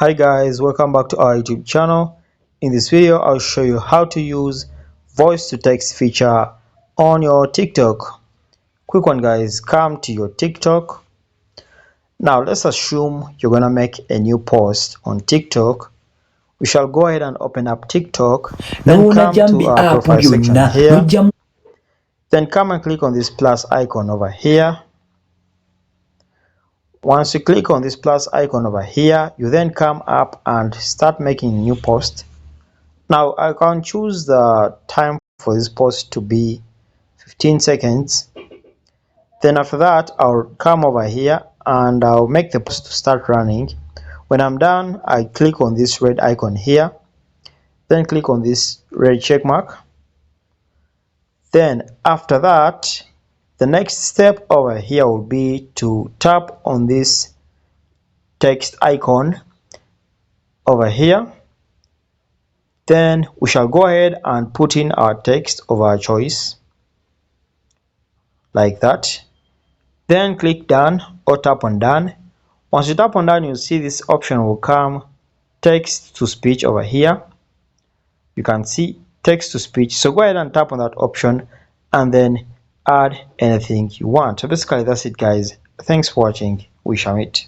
Hi guys, welcome back to our YouTube channel. In this video I'll show you how to use voice to text feature on your TikTok. Quick one guys, come to your TikTok. Now let's assume you're gonna make a new post on TikTok. We shall go ahead and open up TikTok, then come to our profile section here, then come and click on this plus icon over here. Once you click on this plus icon over here, you then come up and start making a new post. Now I can choose the time for this post to be 15 seconds. Then after that, I'll come over here and I'll make the post to start running. When I'm done, I click on this red icon here, then click on this red check mark. Then after that, the next step over here will be to tap on this text icon over here. Then we shall go ahead and put in our text of our choice like that. Then click done or tap on done. Once you tap on done, you'll see this option will come text to speech over here. You can see text to speech, so go ahead and tap on that option and then add anything you want. So basically that's it guys. Thanks for watching. We shall meet.